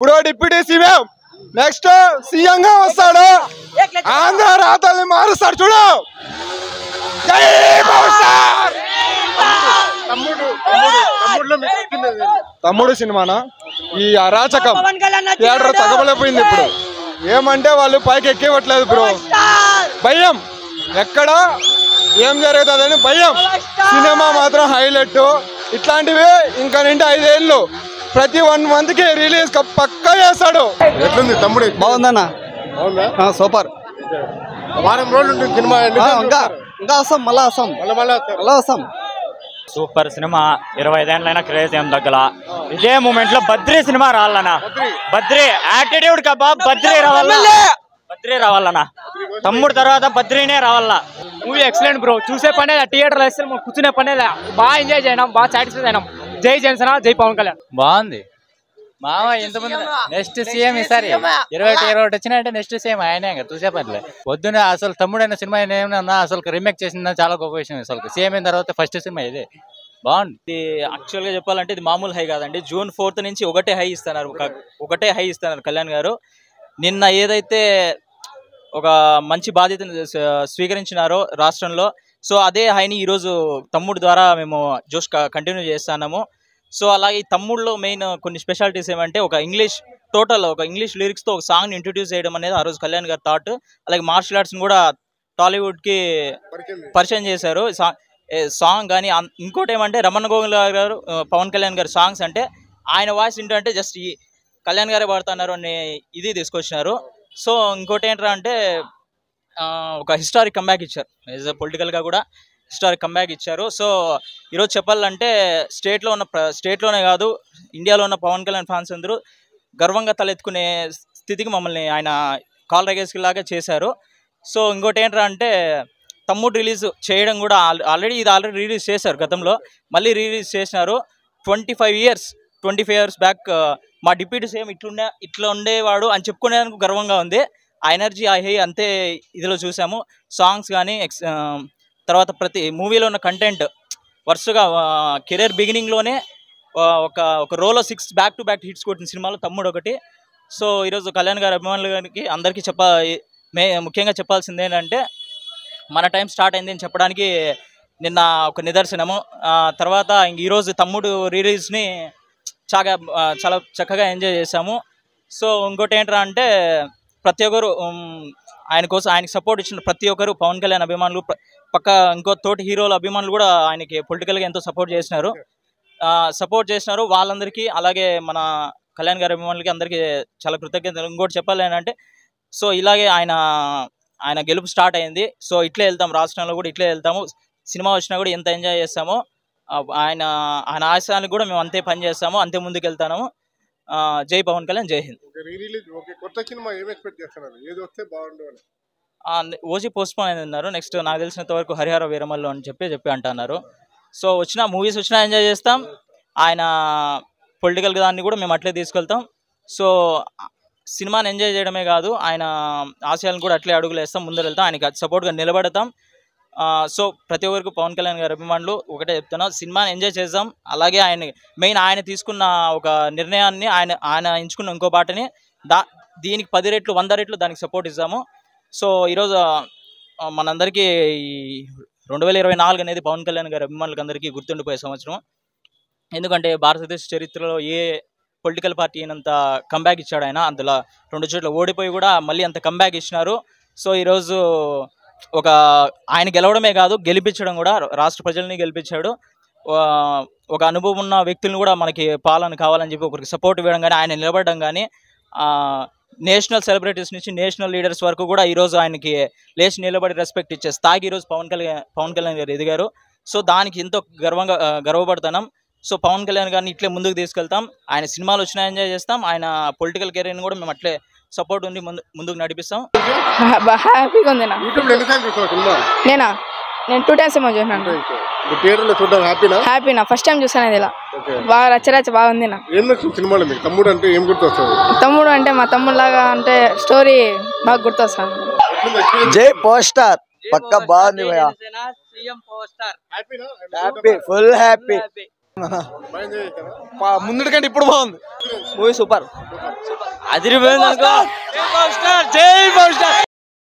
ఇప్పుడు deputy CM next CM గా వస్తాడు. ఆంధ్ర రాతల్ని మారుస్తాడు చూడు. జై పవర్ స్టార్. తమ్ముడు సినిమానా ఈ అరాచకం థియేటర్ తగబలిపోయింది. ఇప్పుడు ఏమంటే వాళ్ళు పైకి ఎక్కివ్వట్లేదు బ్రో. భయం ఎక్కడ ఏం జరుగుతుందని భయం. సినిమా మాత్రం హైలైట్. ఇట్లాంటివి ఇంకా నిండి 5 ఏళ్ళు ప్రతి 1 month కి రిలీజ్ పక్కా చేస్తాడు. ఎట్లుంది తమ్ముడు? బాగుందన్న, సూపర్. వారం రోజులు ఉంటుంది సినిమా. ఇంకా వస్తాం, మళ్ళా వస్తాం. Super cinema. 25 ఏళ్ళైనా క్రేజ్ ఏం తగ్గల. ఇదే మూమెంట్ లో బద్రీ సినిమా రావాలన్నా. బద్రీ యాటిట్యూడ్ కబ్బా. బద్రీ రావాలన్నా. తమ్ముడు తర్వాత బద్రీనే రావాలన్నా. Movie excellent bro. చూసే పనే థియేటర్ లో కూర్చునే పనే బాగా ఎంజాయ్ చేయడం, బాగా సాటిస్ఫై అయినాం. జై జనసేన, జై పవన్ కళ్యాణ్. బాగుంది మామ. ఎంతమంది నెక్స్ట్ సీఎం ఈసారి 21 వచ్చినాయంటే నెక్స్ట్ సీఎం ఆయనే. చూసే పనిలే. పొద్దునే అసలు తమ్ముడైన సినిమా ఏమన్నా అసలు రీమేక్ చేసిందా చాలా గొప్ప విషయం. అసలు సీఎం అయిన తర్వాత ఫస్ట్ సినిమా ఇదే. బాగుంది. యాక్చువల్ గా చెప్పాలంటే ఇది మామూలు హై కాదండి. June 4th నుంచి ఒకటే హై ఇస్తున్నారు కళ్యాణ్ గారు. నిన్న ఏదైతే ఒక మంచి బాధ్యతను స్వీకరించినారో రాష్ట్రంలో, సో అదే హైని ఈరోజు తమ్ముడు ద్వారా మేము జోష్ కంటిన్యూ చేస్తున్నాము. సో అలాగే ఈ తమ్ముడులో మెయిన్ కొన్ని స్పెషాలిటీస్ ఏమంటే ఒక ఇంగ్లీష్ లిరిక్స్తో ఒక సాంగ్ని ఇంట్రడ్యూస్ చేయడం అనేది ఆ రోజు కళ్యాణ్ గారి థాట్. అలాగే మార్షల్ ఆర్ట్స్ని కూడా టాలీవుడ్కి పరిచయం చేశారు. సాంగ్ కానీ ఇంకోటి ఏమంటే రమణ గోగుల్ గారు, పవన్ కళ్యాణ్ గారి సాంగ్స్ అంటే ఆయన వాయిస్ ఏంటంటే జస్ట్ ఈ కళ్యాణ్ గారే పాడుతున్నారు అనే ఇది తీసుకొచ్చినారు. సో ఇంకోటి ఏంట్రా అంటే ఒక హిస్టారిక్ కంబ్యాక్ ఇచ్చారు. యాజ్ పొలిటికల్గా కూడా హిస్టారిక్ కంబ్యాక్ ఇచ్చారు. సో ఈరోజు చెప్పాలంటే స్టేట్లోనే కాదు ఇండియాలో ఉన్న పవన్ కళ్యాణ్ ఫ్యాన్స్ అందరూ గర్వంగా తలెత్తుకునే స్థితికి మమ్మల్ని ఆయన కాల్ రేగేసుకులాగా చేశారు. సో ఇంకోటి ఏంట్రా అంటే తమ్ముడు రిలీజ్ చేయడం కూడా ఆల్రెడీ రిలీజ్ చేశారు గతంలో, మళ్ళీ రిలీజ్ చేసినారు. 25 years బ్యాక్ మా డిప్యూటీ సీఎం ఇట్లా ఉండేవాడు అని చెప్పుకునేందుకు గర్వంగా ఉంది. ఆ ఎనర్జీ ఆ హై అంతే ఇదిలో చూసాము. సాంగ్స్ కానీ తర్వాత ప్రతి మూవీలో ఉన్న కంటెంట్ వరుసగా కెరీర్ బిగినింగ్లోనే ఒక రోలో 6 back-to-back హిట్స్ కొట్టిన సినిమాలో తమ్ముడు ఒకటి. సో ఈరోజు కళ్యాణ్ గారి అభిమానులు గారికి అందరికీ ముఖ్యంగా చెప్పాల్సింది ఏంటంటే మన టైం స్టార్ట్ అయింది అని చెప్పడానికి నిన్న ఒక నిదర్శనము. తర్వాత ఈరోజు తమ్ముడు రిలీజ్ని చాలా చక్కగా ఎంజాయ్ చేశాము. సో ఇంకోటి ఏంట్రా అంటే ప్రతి ఒక్కరు ఆయనకి సపోర్ట్ ఇచ్చిన ప్రతి ఒక్కరు పవన్ కళ్యాణ్ అభిమానులు, ఇంకో తోటి హీరోల అభిమానులు కూడా ఆయనకి పొలిటికల్గా ఎంతో సపోర్ట్ చేసినారు. వాళ్ళందరికీ అలాగే మన కళ్యాణ్ గారి అభిమానులకి అందరికీ చాలా కృతజ్ఞతలు. ఇంకోటి చెప్పాలి ఏంటంటే సో ఇలాగే ఆయన గెలుపు స్టార్ట్ అయింది. సో ఇట్లే వెళ్తాం, రాష్ట్రంలో కూడా ఇట్లే వెళ్తాము. సినిమా వచ్చినా కూడా ఎంత ఎంజాయ్ చేస్తామో ఆయన ఆశయానికి కూడా మేము అంతే పని చేస్తాము, అంతే ముందుకు వెళ్తాము. జై పవన్ కళ్యాణ్, జై హింద్. ఓజీ పోస్ట్పోన్ అయింది అన్నారు. నెక్స్ట్ నాకు తెలిసినంత వరకు హరిహర వీరమల్లు అని చెప్పి అంటున్నారు. సో మూవీస్ వచ్చినా ఎంజాయ్ చేస్తాం. ఆయన పొలిటికల్ దాన్ని కూడా మేము అట్లే తీసుకెళ్తాం. సో సినిమాని ఎంజాయ్ చేయడమే కాదు ఆయన ఆశయాలను కూడా అట్లే అడుగులు వేస్తాం, ముందర వెళ్తాం, ఆయనకి సపోర్ట్గా నిలబడతాం. సో ప్రతి ఒక్కరికి పవన్ కళ్యాణ్ గారి అభిమానులు ఒకటే చెప్తున్నాం, సినిమాని ఎంజాయ్ చేద్దాం. అలాగే ఆయన తీసుకున్న ఒక నిర్ణయాన్ని ఆయన ఎంచుకున్న ఇంకో బాటని దీనికి 10 రెట్లు 100 రెట్లు దానికి సపోర్ట్ ఇద్దాము. సో ఈరోజు మనందరికీ 2024 అనేది పవన్ కళ్యాణ్ గారి అభిమానులకు అందరికీ గుర్తుండిపోయే సంవత్సరం. ఎందుకంటే భారతదేశ చరిత్రలో ఏ పొలిటికల్ పార్టీ అయినంత కంబ్యాక్ ఇచ్చాడు ఆయన. అందులో 2 చోట్ల ఓడిపోయి కూడా మళ్ళీ అంత కంబ్యాక్ ఇచ్చినారు. సో ఈరోజు ఆయన గెలవడమే కాదు గెలిపించడం కూడా, రాష్ట్ర ప్రజల్ని గెలిపించాడు. ఒక అనుభవం ఉన్న వ్యక్తులను కూడా మనకి పాలన కావాలని చెప్పి ఒకరికి సపోర్ట్ ఇవ్వడం కానీ, ఆయన నిలబడడం కానీ, నేషనల్ సెలబ్రిటీస్ నుంచి నేషనల్ లీడర్స్ వరకు కూడా ఈరోజు ఆయనకి లేచి నిలబడి రెస్పెక్ట్ ఇచ్చే స్థాయికి ఈరోజు పవన్ కళ్యాణ్ గారు ఎదిగారు. సో దానికి ఎంతో గర్వపడుతున్నాం. సో పవన్ కళ్యాణ్ గారిని ఇట్లే ముందుకు తీసుకెళ్తాం. ఆయన సినిమాలు వచ్చినా ఎంజాయ్ చేస్తాం, ఆయన పొలిటికల్ కెరీర్ని కూడా మేము అట్లే సపోర్ట్ ఉండి ముందుకు నడిపిస్తాం. హ్యాపీగా ఉంది. నేను 2 times ఏమో చూసాను. హ్యాపీనా? ఫస్ట్ టైం చూసాను. ఇది ఇలా బాగా రచ్చ బాగుంది. తమ్ముడు అంటే మా తమ్ముడులాగా అంటే స్టోరీ బాగా గుర్తొస్తాను. జై పోస్టర్ పక్క బాగుంది. Full happy. ముందుకంటే ఇప్పుడు బాగుంది మూవీ సూపర్ అదిరిపోయింది అనుకో. జై